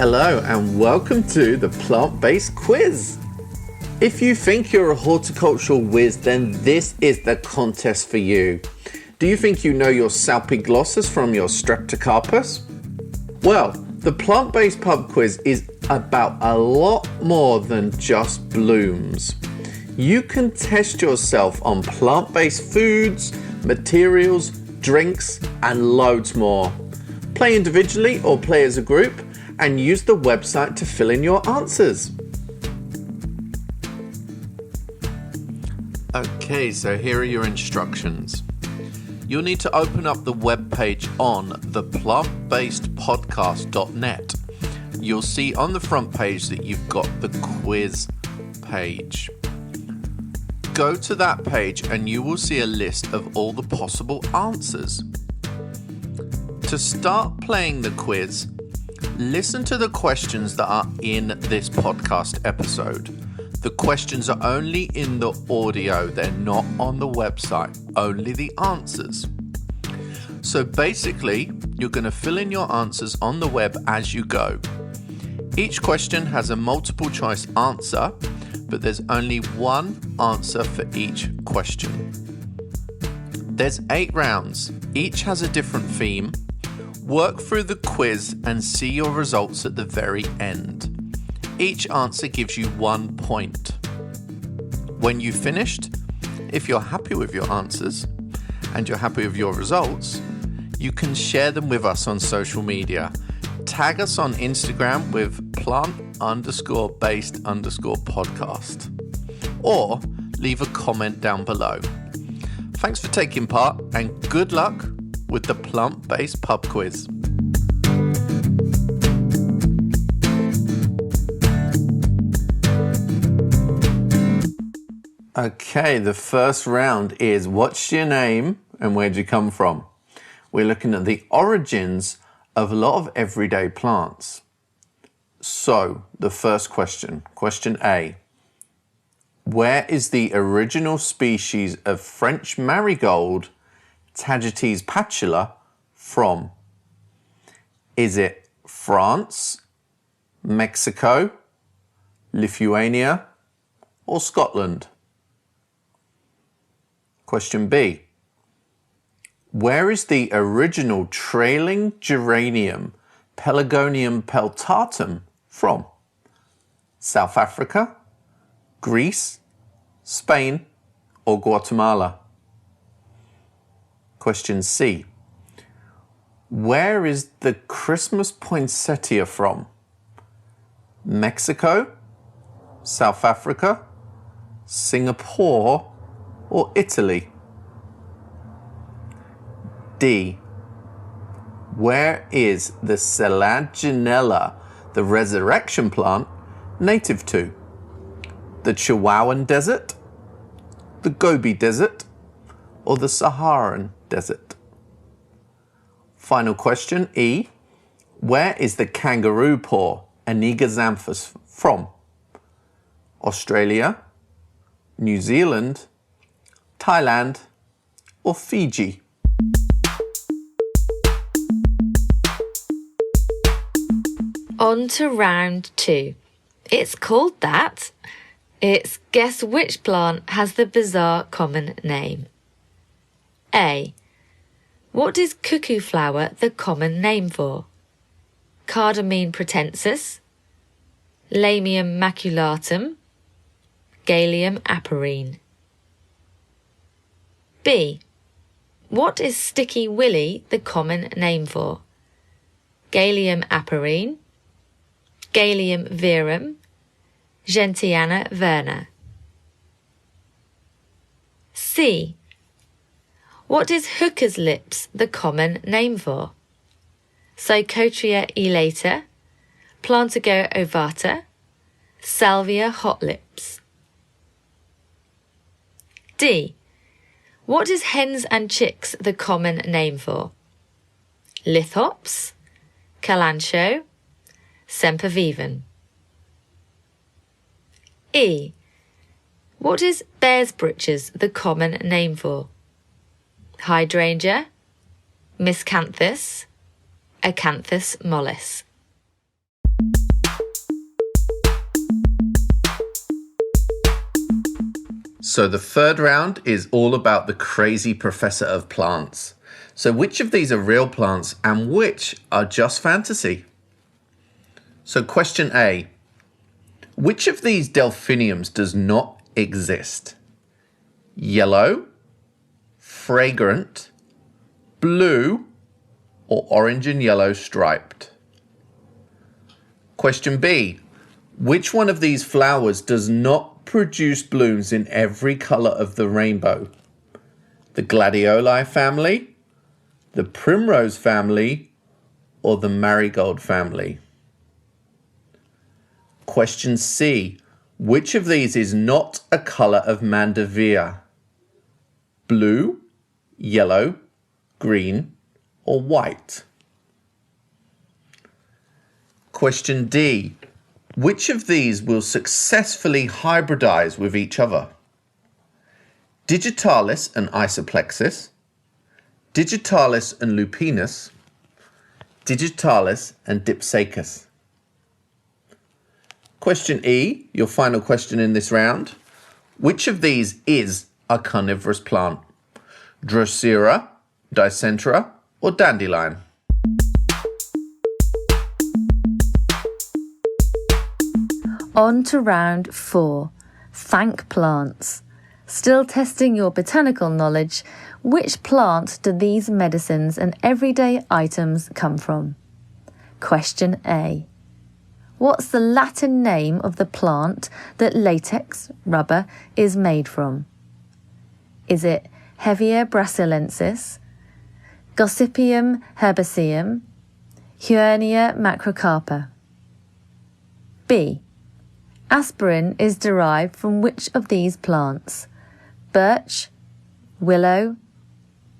Hello and welcome to the plant-based quiz. If you think you're a horticultural whiz, then this is the contest for you. Do you think you know your salpiglossus from your streptocarpus? Well, the plant-based pub quiz is about a lot more than just blooms. You can test yourself on plant-based foods, materials, drinks, and loads more. Play individually or play as a group, and use the website to fill in your answers. Okay, so here are your instructions. You'll need to open up the webpage on theplantbasedpodcast.net. You'll see on the front page that you've got the quiz page. Go to that page and you will see a list of all the possible answers. To start playing the quiz, listen to the questions that are in this podcast episode. The questions are only in the audio, they're not on the website, only the answers. So basically, you're going to fill in your answers on the web as you go. Each question has a multiple choice answer, but there's only one answer for each question. There's 8 rounds, each has a different theme. Work through the quiz and see your results at the very end. Each answer gives you 1 point. When you've finished, if you're happy with your answers and you're happy with your results, you can share them with us on social media. Tag us on Instagram with plant_based_podcast or leave a comment down below. Thanks for taking part and good luck with the plant-based pub quiz. Okay, the first round is what's your name and where'd you come from? We're looking at the origins of a lot of everyday plants. So, the first question, question A. Where is the original species of French marigold, Tagetes patula, from? Is it France, Mexico, Lithuania, or Scotland? Question B. Where is the original trailing geranium, Pelargonium peltatum, from? South Africa, Greece, Spain, or Guatemala? Question C. Where is the Christmas poinsettia from? Mexico, South Africa, Singapore, or Italy? D. Where is the Selaginella, the resurrection plant, native to? The Chihuahuan Desert, the Gobi Desert, or the Saharan Desert? Final question, E. Where is the kangaroo paw, Dianthus, from? Australia, New Zealand, Thailand, or Fiji? On to round 2. It's called that. It's guess which plant has the bizarre common name. A. What is cuckoo flower the common name for? Cardamine pratensis, Lamium maculatum, Galium aperine. B. What is sticky willy the common name for? Galium aperine, Galium verum, Gentiana verna. C. What is hooker's lips the common name for? Psychotria elata, Plantago ovata, Salvia hot lips. D. What is hens and chicks the common name for? Lithops, Calancho, Semperviven. E. What is bear's breeches the common name for? Hydrangea, Miscanthus, Acanthus mollis. So the third round is all about the crazy professor of plants. So which of these are real plants and which are just fantasy? So question A. Which of these delphiniums does not exist? Yellow, fragrant, blue, or orange and yellow striped? Question B. Which one of these flowers does not produce blooms in every colour of the rainbow? The gladioli family, the primrose family, or the marigold family? Question C. Which of these is not a colour of mandevilla? Blue, yellow, green, or white? Question D. Which of these will successfully hybridize with each other? Digitalis and isoplexis, Digitalis and lupinus, Digitalis and dipsacus. Question E, your final question in this round. Which of these is a carnivorous plant? Drosera, Dicentra, or dandelion? On to round 4. Thank plants. Still testing your botanical knowledge, which plant do these medicines and everyday items come from? Question A. What's the Latin name of the plant that latex, rubber, is made from? Is it Hevea brasiliensis, Gossypium herbaceum, Huernia macrocarpa? B. Aspirin is derived from which of these plants? Birch, willow,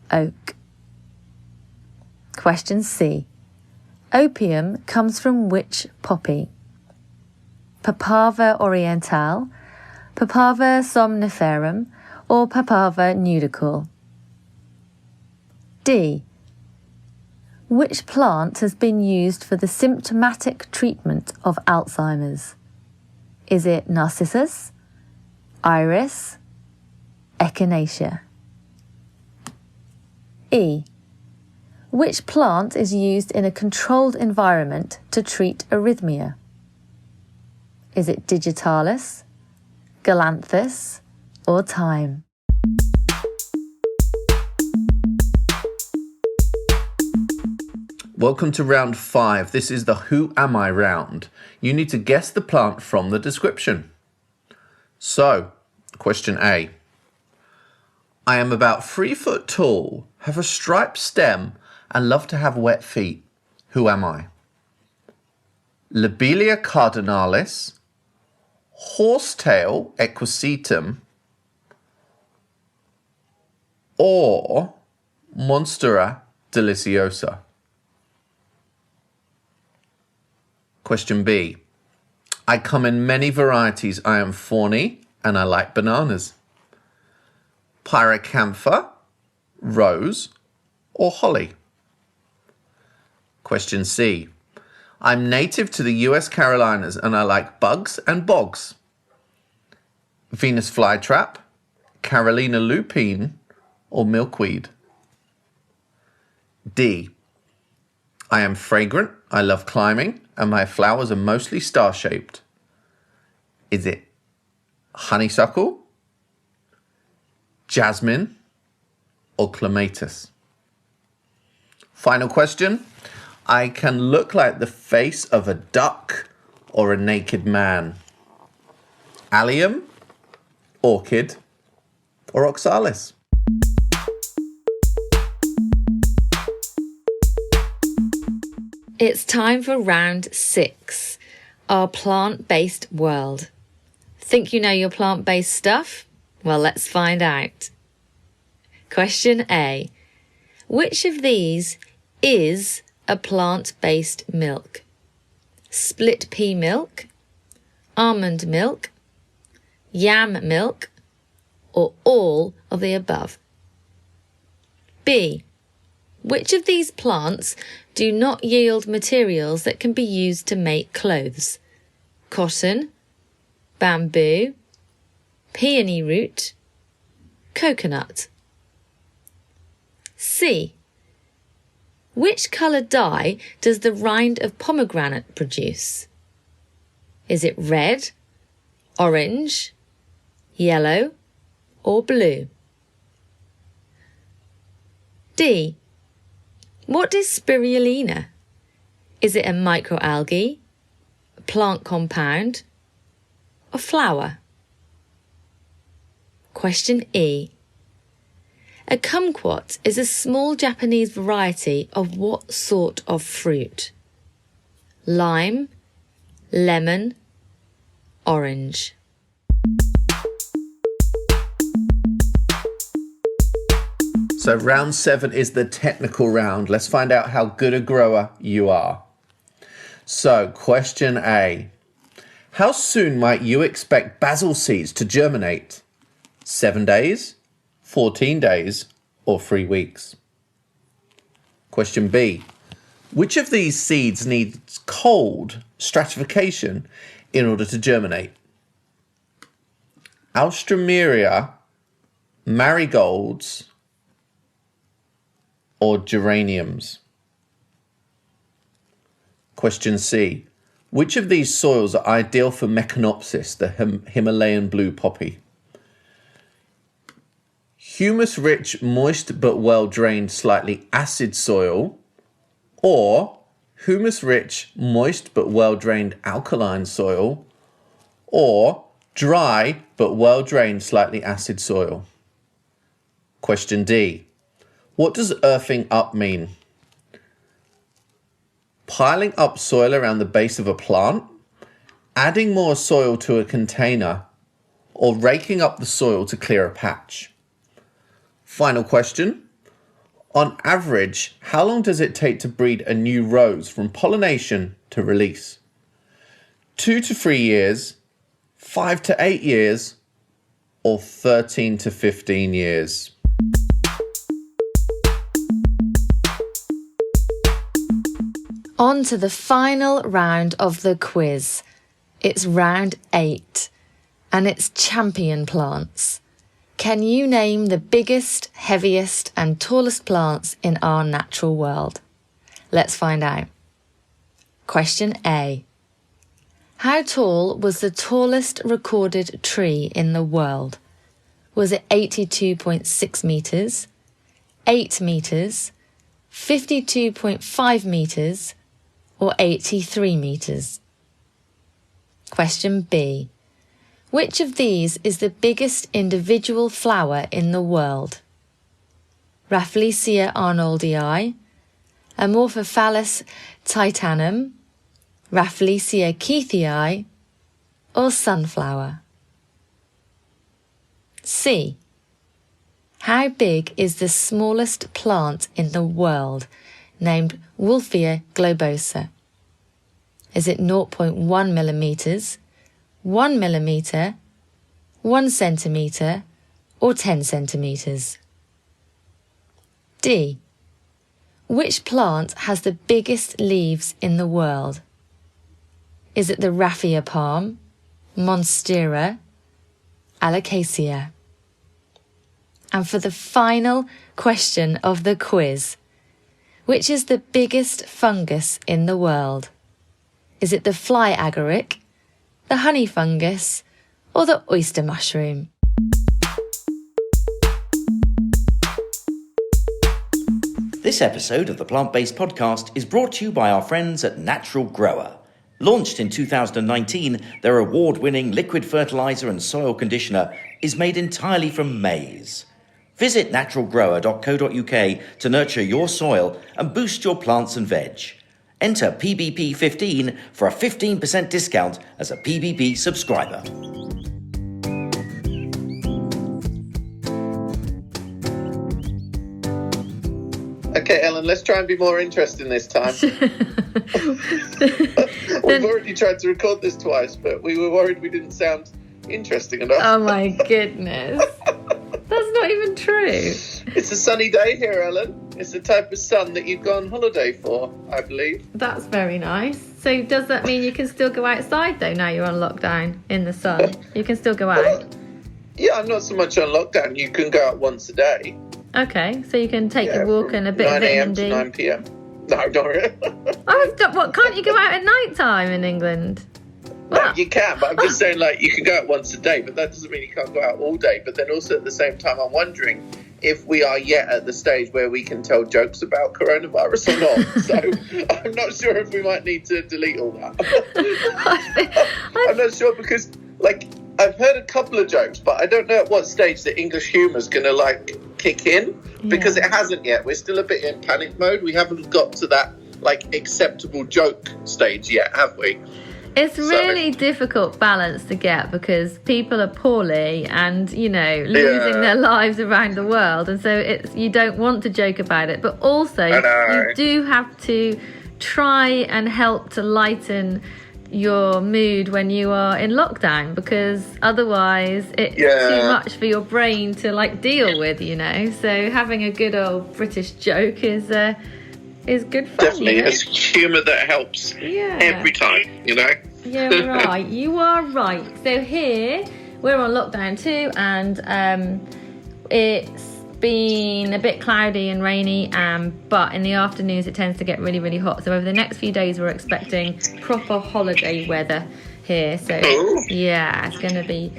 oak. Question C. Opium comes from which poppy? Papaver orientale, Papaver somniferum, or Papaver nudical? D. Which plant has been used for the symptomatic treatment of Alzheimer's? Is it narcissus, iris, echinacea? E. Which plant is used in a controlled environment to treat arrhythmia? Is it digitalis, galanthus, or thyme? Welcome to round 5. This is the Who Am I round. You need to guess the plant from the description. So, question A. I am about 3 foot tall, have a striped stem, and love to have wet feet. Who am I? Lobelia cardinalis, horsetail equisetum, or Monstera deliciosa? Question B. I come in many varieties. I am thorny and I like bananas. Pyracantha, rose, or holly? Question C. I'm native to the US Carolinas and I like bugs and bogs. Venus flytrap, Carolina lupine, or milkweed? D. I am fragrant, I love climbing, and my flowers are mostly star-shaped. Is it honeysuckle, jasmine, or clematis? Final question. I can look like the face of a duck or a naked man. Allium, orchid, or oxalis? It's time for round 6, our plant-based world. Think you know your plant-based stuff? Well, let's find out. Question A. Which of these is a plant-based milk? Split pea milk, almond milk, yam milk, or all of the above? B. Which of these plants do not yield materials that can be used to make clothes? Cotton, bamboo, peony root, coconut. C. Which colour dye does the rind of pomegranate produce? Is it red, orange, yellow, or blue? D. What is spirulina? Is it a microalgae, a plant compound, or flower? Question E. A kumquat is a small Japanese variety of what sort of fruit? Lime, lemon, orange. So round 7 is the technical round. Let's find out how good a grower you are. So question A. How soon might you expect basil seeds to germinate? 7 days, 14 days, or 3 weeks? Question B. Which of these seeds needs cold stratification in order to germinate? Alstroemeria, marigolds, or geraniums? Question C. Which of these soils are ideal for Meconopsis, the Himalayan blue poppy? Humus-rich, moist but well-drained, slightly acid soil, or humus-rich, moist but well-drained alkaline soil, or dry but well-drained, slightly acid soil? Question D. What does earthing up mean? Piling up soil around the base of a plant, adding more soil to a container, or raking up the soil to clear a patch? Final question. On average, how long does it take to breed a new rose from pollination to release? 2 to 3 years, 5 to 8 years, or 13 to 15 years? On to the final round of the quiz. It's round 8, and it's champion plants. Can you name the biggest, heaviest, and tallest plants in our natural world? Let's find out. Question A. How tall was the tallest recorded tree in the world? Was it 82.6 metres, 8 metres, 52.5 metres, or 83 metres? Question B. Which of these is the biggest individual flower in the world? Rafflesia arnoldii, Amorphophallus titanum, Rafflesia keithii, or sunflower? C. How big is the smallest plant in the world, named Wolffia globosa? Is it 0.1 millimetres, 1 millimetre, 1 centimetre, or 10 centimetres? D. Which plant has the biggest leaves in the world? Is it the raffia palm, monstera, alocasia? And for the final question of the quiz, which is the biggest fungus in the world? Is it the fly agaric, the honey fungus, or the oyster mushroom? This episode of the Plant-Based Podcast is brought to you by our friends at Natural Grower. Launched in 2019, their award-winning liquid fertiliser and soil conditioner is made entirely from maize. Visit naturalgrower.co.uk to nurture your soil and boost your plants and veg. Enter PBP15 for a 15% discount as a PBP subscriber. Okay, Ellen, let's try and be more interesting this time. We've already tried to record this twice, but we were worried we didn't sound interesting enough. Oh my goodness. That's not even true. It's a sunny day here, Ellen. It's the type of sun that you'd go on holiday for, I believe. That's very nice. So does that mean you can still go outside though now you're on lockdown in the sun? You can still go out? Yeah, I'm not so much on lockdown. You can go out once a day. Okay, so you can take a walk and a bit of 9 a.m. vitamin D. to 9 p.m. No, not really. What, can't you go out at night time in England? No, you can, but I'm just saying, like, you can go out once a day, but that doesn't mean you can't go out all day. But then also at the same time, I'm wondering if we are yet at the stage where we can tell jokes about coronavirus or not. So I'm not sure if we might need to delete all that. I'm not sure because, like, I've heard a couple of jokes, but I don't know at what stage the English humour is going to, like, kick in, because it hasn't yet. We're still a bit in panic mode. We haven't got to that, like, acceptable joke stage yet, have we? It's really difficult balance to get because people are poorly and, you know, losing their lives around the world. And so you don't want to joke about it. But also, you do have to try and help to lighten your mood when you are in lockdown, because otherwise it's too much for your brain to, like, deal with, you know. So having a good old British joke is good fun. Definitely, you know? it's humour that helps every time, you know. You're right. You are right. So here we're on lockdown too, and it's been a bit cloudy and rainy, but in the afternoons it tends to get really, really hot. So over the next few days we're expecting proper holiday weather here. So yeah, it's going to be.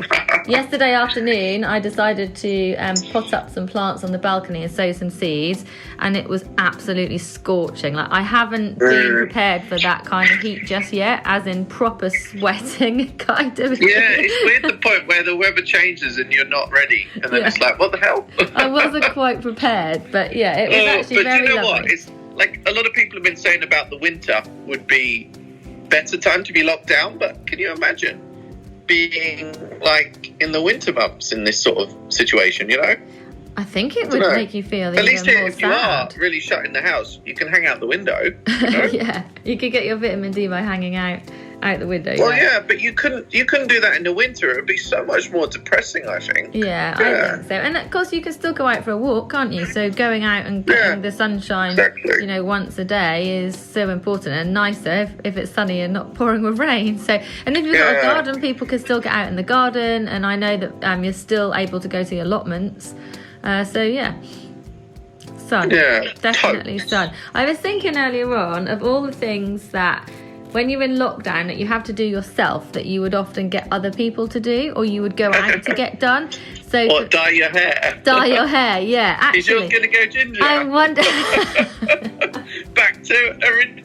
Yesterday afternoon I decided to pot up some plants on the balcony and sow some seeds, and it was absolutely scorching. Like, I haven't been prepared for that kind of heat just yet, as in proper sweating kind of heat. Yeah, it's weird the point where the weather changes and you're not ready, and then it's like, what the hell? I wasn't quite prepared, but yeah, it was actually very lovely. But you know what? It's like a lot of people have been saying about the winter would be better time to be locked down, but can you imagine being, like, in the winter months in this sort of situation, you know? I think it would make you feel even more sad. At least here, if you are really shut in the house, you can hang out the window. You know? Yeah, you could get your vitamin D by hanging out the window. Well, yeah, but you couldn't do that in the winter. It would be so much more depressing, I think. Yeah, I think so. And of course, you can still go out for a walk, can't you? So going out and getting the sunshine, you know, once a day is so important, and nicer if it's sunny and not pouring with rain. So, and if you've got a garden, people can still get out in the garden. And I know that you're still able to go to your allotments. So yeah. Sun. Yeah, definitely sun. I was thinking earlier on of all the things that when you're in lockdown that you have to do yourself that you would often get other people to do, or you would go out to get done. So or dye your hair. Dye your hair, yeah. Actually, is yours going to go ginger? I wonder. Back to original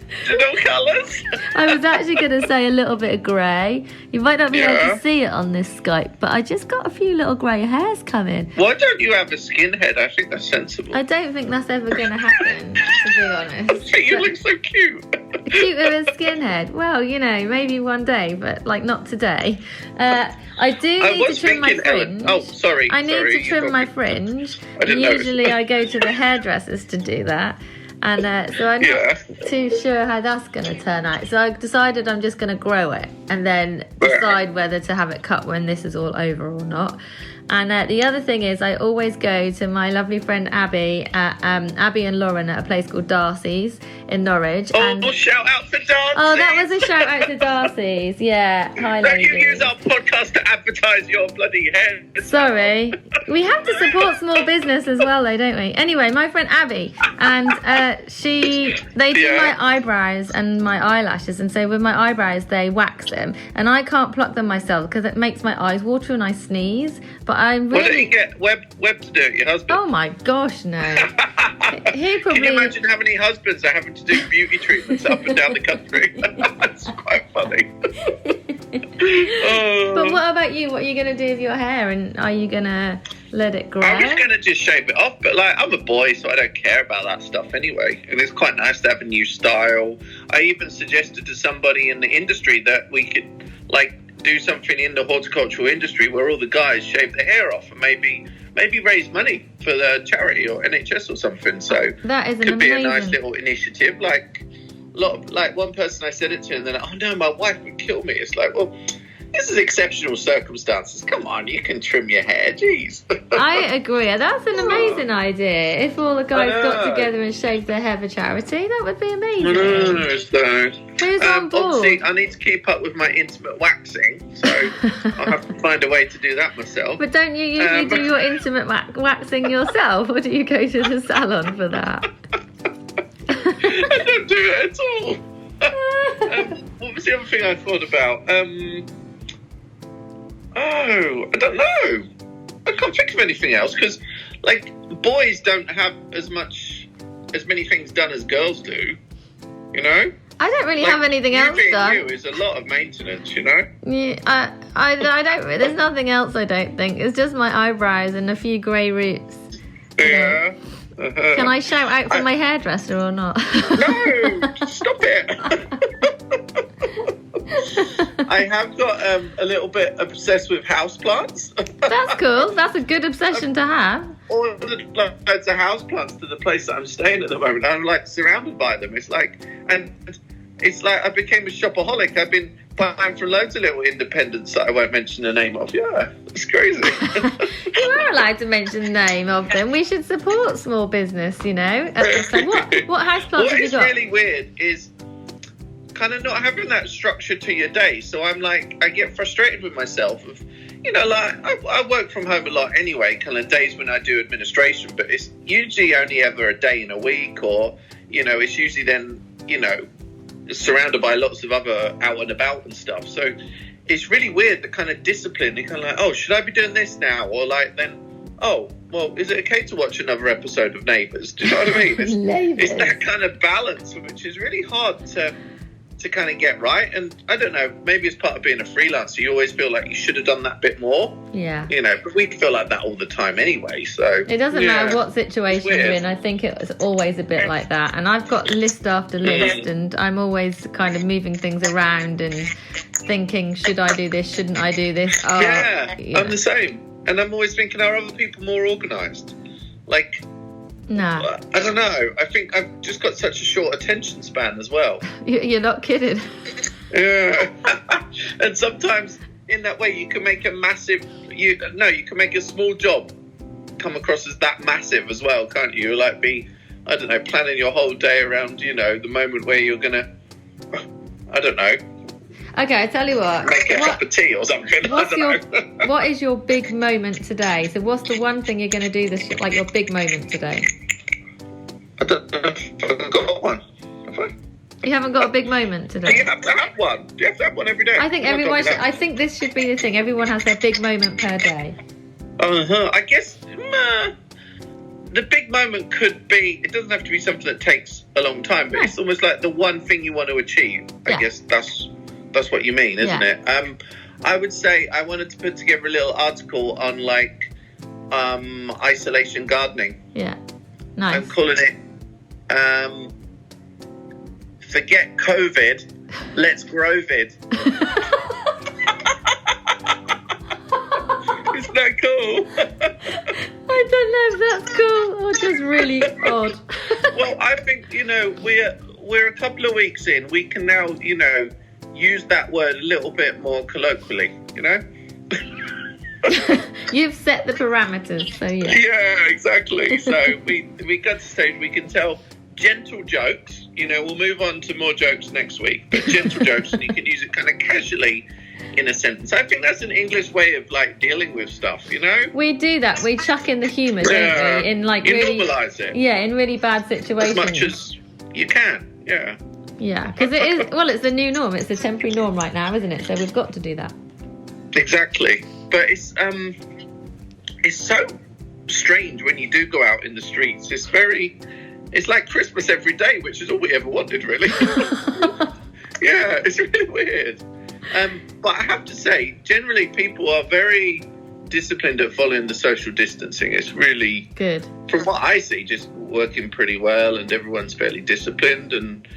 colours. I was actually going to say a little bit of grey. You might not be able to see it on this Skype, but I just got a few little grey hairs coming. Why don't you have a skinhead? I think that's sensible. I don't think that's ever going to happen, to be honest. You look so cute. Cute with a skinhead. Well, you know, maybe one day, but, like, not today. I do need to trim my fringe. Oh, sorry. I need to trim my fringe. Usually I go to the hairdressers to do that. And so I'm not too sure how that's going to turn out. So I decided I'm just going to grow it and then decide whether to have it cut when this is all over or not. And the other thing is I always go to my lovely friend Abby and Lauren at a place called Darcy's in Norwich. Shout out for Darcy's. Oh, that was a shout out to Darcy's. Yeah, hi ladies. Don't you use our podcast to advertise your bloody hair? Sorry. We have to support small business as well though, don't we? Anyway, my friend Abby, and they do my eyebrows and my eyelashes, and so with my eyebrows they wax them, and I can't pluck them myself because it makes my eyes water and I sneeze. But I really... Why don't you get Webb to do it, your husband? Oh my gosh, no. He probably... Can you imagine how many husbands are having to do beauty treatments up and down the country? That's quite funny. But what about you? What are you going to do with your hair? And are you going to let it grow? I'm just going to just shave it off. But, like, I'm a boy, so I don't care about that stuff anyway. And it's quite nice to have a new style. I even suggested to somebody in the industry that we could, like, do something in the horticultural industry where all the guys shave their hair off and maybe raise money for the charity or NHS or something. So that is could be a nice little initiative. Like one person I said it to, and they're like, "Oh no, my wife would kill me." It's like, well, this is exceptional circumstances. Come on, you can trim your hair. Jeez. I agree. That's an amazing idea. If all the guys got together and shaved their hair for charity, that would be amazing. Who's on board? Obviously, I need to keep up with my intimate waxing, so I'll have to find a way to do that myself. But don't you usually do your intimate waxing yourself, or do you go to the salon for that? I don't do it at all. What was the other thing I thought about? I don't know. I can't think of anything else because, like, boys don't have as many things done as girls do. You know. I don't really have anything else done. You is a lot of maintenance, you know. Yeah, I don't. There's nothing else. I don't think it's just my eyebrows and a few grey roots. Yeah. Can I shout out for my hairdresser or not? No, stop it. I have got a little bit obsessed with houseplants. That's cool. That's a good obsession to have. Ordered loads of houseplants to the place that I'm staying at the moment. I'm like surrounded by them. It's like I became a shopaholic. I've been buying from loads of little independents that I won't mention the name of. Yeah, it's crazy. You are allowed to mention the name of them. We should support small business, you know. What houseplants have you got? What is really weird is kind of not having that structure to your day. So I'm like, I get frustrated with myself. You know, like I work from home a lot anyway, kind of days when I do administration, but it's usually only ever a day in a week, or, you know, it's usually then, you know, surrounded by lots of other out and about and stuff. So it's really weird, the kind of discipline. You're kind of like, oh, should I be doing this now? Or like then, oh, well, is it okay to watch another episode of Neighbours? Do you know what I mean? It's that kind of balance, which is really hard to kind of get right. And I don't know, maybe it's part of being a freelancer. You always feel like you should have done that bit more. Yeah. You know, but we feel like that all the time anyway. So it doesn't matter what situation you're in. I think it's always a bit like that. And I've got list after list, and I'm always kind of moving things around and thinking, should I do this? Shouldn't I do this? Oh, yeah, I'm the same. And I'm always thinking, are other people more organised? Like, no. I don't know. I think I've just got such a short attention span as well. You're not kidding. Yeah. And sometimes in that way you can make a massive... You can make a small job come across as that massive as well, can't you? Like I don't know, planning your whole day around, you know, the moment where you're going to... I don't know. Okay, I tell you what. Make a cup of tea or something. What is your big moment today? So what's the one thing you're going to do like your big moment today? I don't know if I've got one. Have I? You haven't got a big moment today? Do you have to have one? Do you have to have one every day? I think everyone should. I think this should be the thing. Everyone has their big moment per day. I guess the big moment could be, it doesn't have to be something that takes a long time, but it's almost like the one thing you want to achieve. I guess that's what you mean, isn't it? I would say I wanted to put together a little article on like isolation gardening. Yeah, nice. I'm calling it forget COVID, let's grow-vid. Isn't that cool? I don't know if that's cool or just really odd. Well, I think, you know, we're a couple of weeks in. We can now, you know, use that word a little bit more colloquially, you know? You've set the parameters, so yeah. Yeah, exactly. So we got to stage we can tell gentle jokes. You know, we'll move on to more jokes next week, but gentle jokes, and you can use it kind of casually in a sentence. I think that's an English way of like dealing with stuff, you know? We do that. We chuck in the humour, don't we? In like you really normalise it. Yeah, in really bad situations. As much as you can, yeah. Yeah, because it is, well, it's the new norm. It's the temporary norm right now, isn't it? So we've got to do that. Exactly. But it's so strange when you do go out in the streets. It's like Christmas every day, which is all we ever wanted, really. Yeah, it's really weird. But I have to say, generally people are very disciplined at following the social distancing. It's really good. From what I see, just working pretty well, and everyone's fairly disciplined. And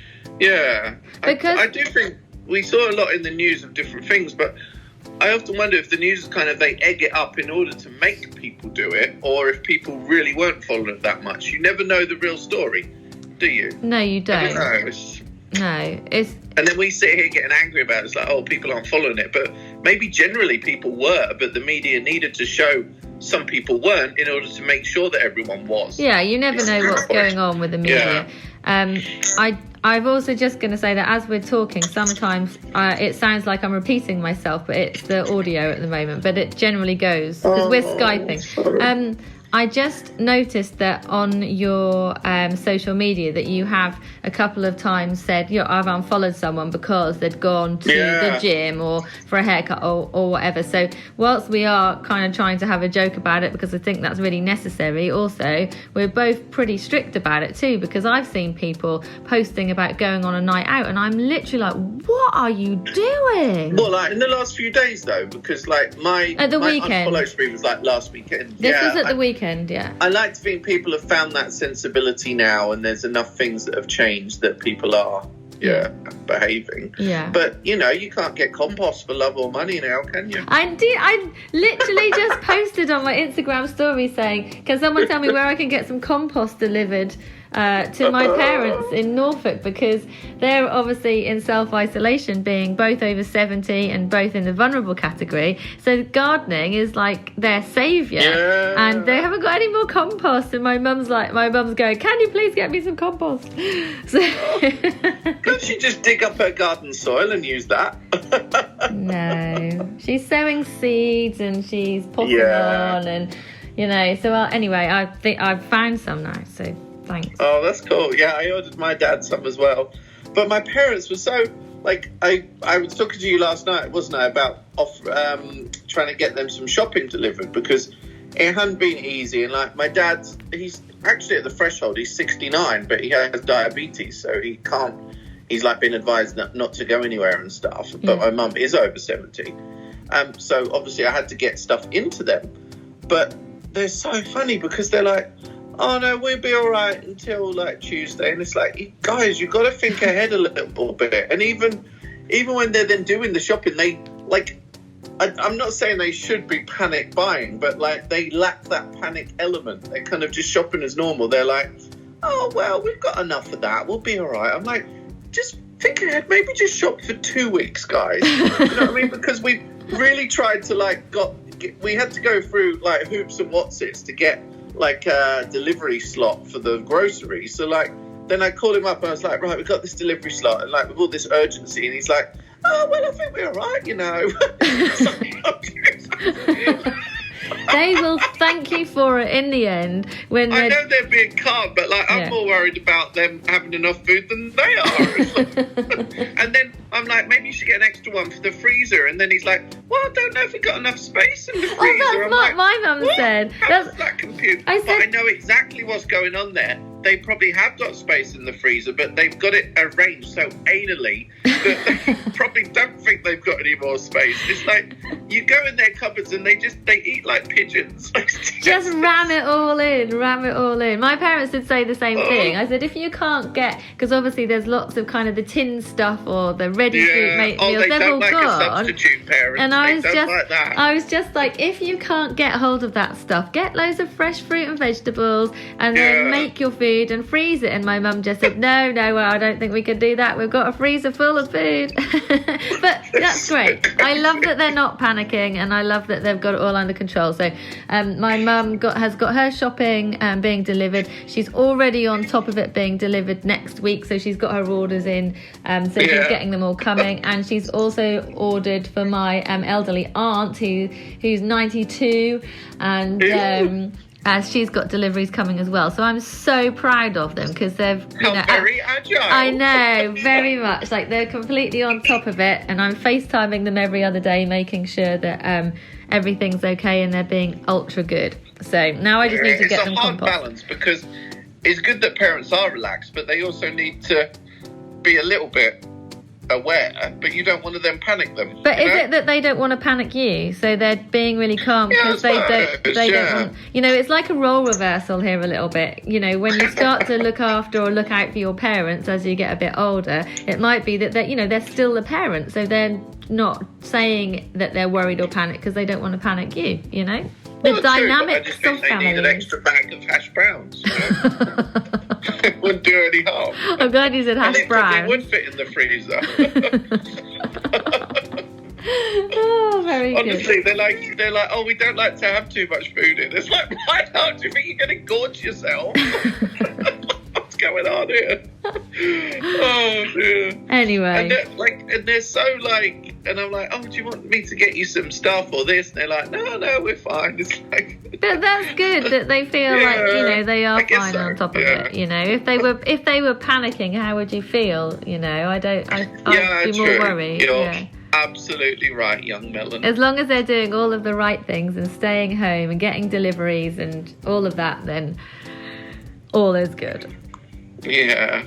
yeah, because I do think we saw a lot in the news of different things, but I often wonder if the news kind of, they egg it up in order to make people do it, or if people really weren't following it that much. You never know the real story, do you? No, you don't. I don't know. And then we sit here getting angry about it. It's like, oh, people aren't following it. But maybe generally people were, but the media needed to show some people weren't in order to make sure that everyone was. Yeah, you never know what's going on with the media. Yeah. I've also just going to say that as we're talking, sometimes it sounds like I'm repeating myself, but it's the audio at the moment. But it generally goes because we're Skyping. I just noticed that on your social media that you have a couple of times said, I've unfollowed someone because they'd gone to the gym or for a haircut or whatever. So whilst we are kind of trying to have a joke about it because I think that's really necessary, also we're both pretty strict about it too, because I've seen people posting about going on a night out and I'm literally like, what are you doing? Well, like in the last few days though, because like my unfollow stream was like last weekend. This was at the weekend. Yeah, I like to think people have found that sensibility now, and there's enough things that have changed that people are behaving. Yeah, but you can't get compost for love or money now, can you? I literally just posted on my Instagram story saying, can someone tell me where I can get some compost delivered to my parents in Norfolk, because they're obviously in self-isolation, being both over 70 and both in the vulnerable category. So gardening is like their saviour, and they haven't got any more compost. And my mum's going, can you please get me some compost? So Could she just dig up her garden soil and use that? No, she's sowing seeds and she's potting on, and So anyway, I think I've found some now. So. Thanks. Oh, that's cool. Yeah, I ordered my dad some as well. But my parents were so, like, I was talking to you last night, wasn't I, about trying to get them some shopping delivered, because it hadn't been easy. And, like, my dad, he's actually at the threshold. He's 69, but he has diabetes, so he can't, he's, like, been advised not to go anywhere and stuff. But my mum is over 70. So, obviously, I had to get stuff into them. But they're so funny because they're like, oh no, we'll be all right until like Tuesday, and it's like, guys, you've got to think ahead a little bit. And even when they're then doing the shopping, they like, I'm not saying they should be panic buying, but like they lack that panic element. They're kind of just shopping as normal. They're like, oh well, we've got enough of that, we'll be all right. I'm like, just think ahead, maybe just shop for 2 weeks, guys. You know what I mean? Because we really tried to we had to go through like hoops and whatsits to get like a delivery slot for the groceries. So like then I called him up and I was like, right, we've got this delivery slot, and like with all this urgency, and he's like, oh well, I think we're all right, They will thank you for it in the end. When I know they're being calm, but like I'm more worried about them having enough food than they are. And then I'm like, maybe you should get an extra one for the freezer. And then he's like, well, I don't know if we've got enough space in the freezer. Oh, that's what my mum said. How does that compute? But I know exactly what's going on there. They probably have got space in the freezer, but they've got it arranged so anally that they probably don't think they've got any more space. It's like you go in their cupboards and they eat like pigeons. Just ram it all in. My parents did say the same thing. I said, if you can't get, because obviously there's lots of kind of the tin stuff or the ready food meals, they've all gone. A substitute, parents. And I was just like, if you can't get hold of that stuff, get loads of fresh fruit and vegetables, and then make your food and freeze it. And my mum just said, no, well, I don't think we can do that. We've got a freezer full of food. But that's great. I love that they're not panicking, and I love that they've got it all under control. So my mum has got her shopping being delivered. She's already on top of it being delivered next week, so she's got her orders in, so she's getting them all coming. And she's also ordered for my elderly aunt who's 92, and as she's got deliveries coming as well. So I'm so proud of them, because they've very agile. I know, very much. Like, they're completely on top of it, and I'm FaceTiming them every other day, making sure that everything's okay and they're being ultra good. So now I just need to get them compost. It's a hard balance, because it's good that parents are relaxed, but they also need to be a little bit aware, but you don't want to then panic them. But is it that they don't want to panic you, so they're being really calm because they don't want, it's like a role reversal here a little bit. When you start to look after or look out for your parents as you get a bit older, it might be that they're still the parents, so they're not saying that they're worried or panicked because they don't want to panic you. The dynamics of family. They need an extra bag of hash browns. It wouldn't do any harm. I'm glad you said hash browns. It would fit in the freezer. Oh, very Honestly, good. they're like, oh, we don't like to have too much food in. It's like, why not? Do you think you're going to gorge yourself? What's going on here? Oh dear. Anyway. And they're so like, and I'm like, oh, do you want me to get you some stuff or this? And they're like, no, we're fine. It's like, but that's good that they feel like, you know, they are fine on top of it. You know, if they were panicking, how would you feel? You know, I'd be more worried. You're absolutely right, young Melon. As long as they're doing all of the right things and staying home and getting deliveries and all of that, then all is good. Yeah.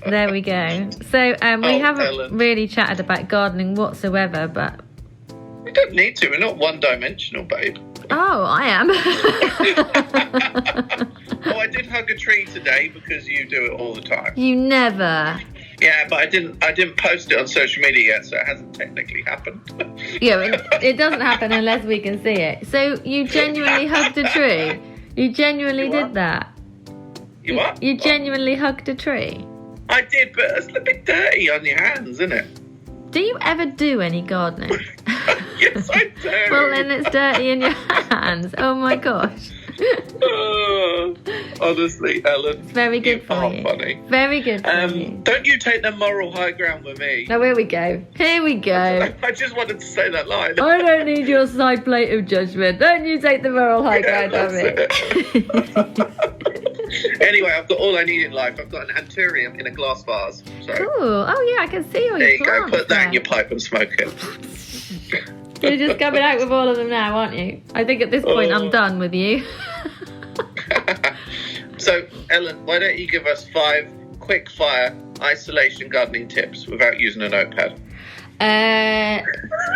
There we go. So we haven't Ellen. really chatted about gardening whatsoever, but We don't need to. We're not one-dimensional, babe. oh, I am. Oh, I did hug a tree today because you do it all the time. You never. Yeah, but I didn't post it on social media yet, so it hasn't technically happened. Yeah, it doesn't happen unless we can see it. So you genuinely hugged a tree. You genuinely did that. You what? You genuinely hugged a tree. I did, but it's a bit dirty on your hands, isn't it? Do you ever do any gardening? Yes, I do. Well, then it's dirty in your hands. Oh my gosh. Honestly, Ellen. It's very good you for are you. funny. Very good for you. Don't you take the moral high ground with me. Now, here we go. Here we go. I just wanted to say that line. I don't need your side plate of judgment. Don't you take the moral high ground on me. Anyway, I've got all I need in life. I've got an anthurium in a glass vase. So Oh yeah, I can see all there your you go. plants Put that in there. your pipe and smoke it. You're just coming out with all of them now, aren't you? I think at this point I'm done with you. So, Ellen, why don't you give us 5 quick fire isolation gardening tips without using a notepad?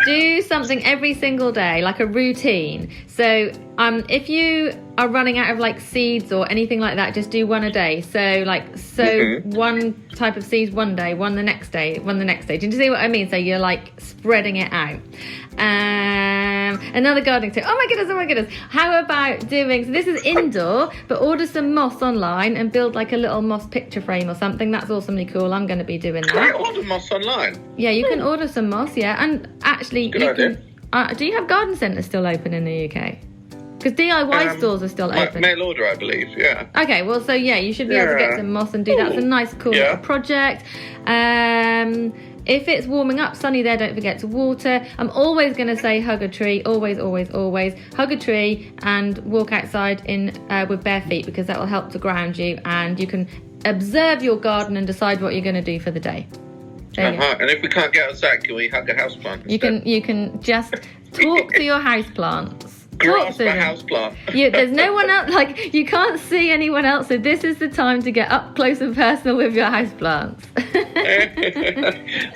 Do something every single day, like a routine. So if you are running out of like seeds or anything like that, just do one a day. So one type of seeds one day, one the next day, one the next day. Do you see what I mean? So you're like spreading it out. Another gardening tip. Oh my goodness. How about doing, so this is indoor, but order some moss online and build like a little moss picture frame or something. That's awesomely cool. I'm going to be doing Can I that. order moss online? Yeah, you can order some moss, yeah. And actually, Good you idea. can. Do you have garden centres still open in the UK? Because DIY stores are still open. Mail order, I believe, yeah. Okay, well, so yeah, you should be able to get some moss and do that. It's a nice, cool little project. If it's warming up, sunny there, don't forget to water. I'm always going to say hug a tree. Always, always, always. Hug a tree and walk outside with bare feet, because that will help to ground you, and you can observe your garden and decide what you're going to do for the day. There you go. And if we can't get outside, can we hug a houseplant? You can just talk to your houseplants. Grasp a houseplant. There's no one else, like, you can't see anyone else, so this is the time to get up close and personal with your houseplants.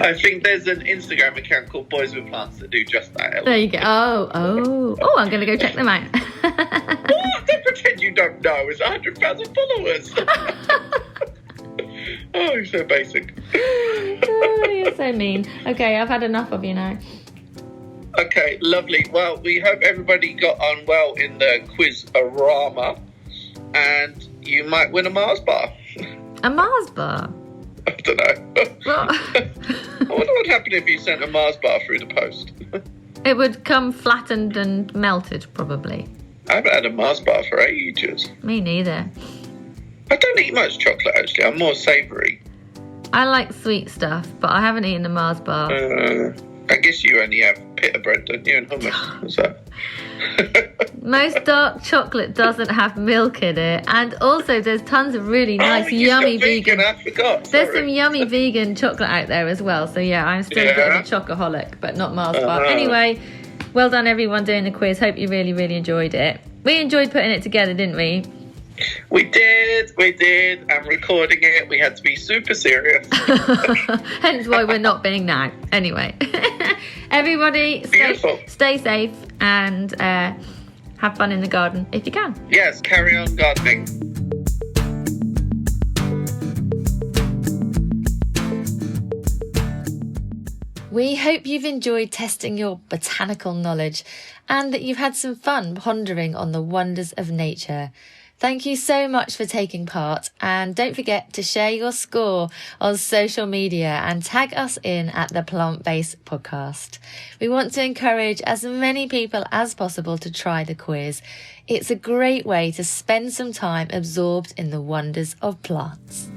I think there's an Instagram account called Boys with Plants that do just that, Ellen. There you go. Oh, I'm going to go check them out. What? Don't pretend you don't know. It's 100,000 followers. Oh, you're so basic. Oh, you're so mean. Okay, I've had enough of you now. Okay, lovely. Well, we hope everybody got on well in the quiz-arama, and you might win a Mars bar. A Mars bar? I don't know. Well, I wonder what would happen if you sent a Mars bar through the post. it would come flattened and melted, probably. I haven't had a Mars bar for ages. Me neither. I don't eat much chocolate, actually. I'm more savoury. I like sweet stuff, but I haven't eaten a Mars bar. I guess you only have pita bread, don't you, and hummus. So. Most dark chocolate doesn't have milk in it, and also there's tons of really nice, yummy vegan. I forgot. There's some yummy vegan chocolate out there as well. So yeah, I'm still a bit of a chocoholic, but not Mars bar. Anyway, well done everyone doing the quiz. Hope you really, really enjoyed it. We enjoyed putting it together, didn't we? We did, and recording it, we had to be super serious. Hence why we're not being now. Anyway, everybody stay safe and have fun in the garden if you can. Yes, carry on gardening. We hope you've enjoyed testing your botanical knowledge and that you've had some fun pondering on the wonders of nature. Thank you so much for taking part, and don't forget to share your score on social media and tag us in at the Plant-Based Podcast. We want to encourage as many people as possible to try the quiz. It's a great way to spend some time absorbed in the wonders of plants.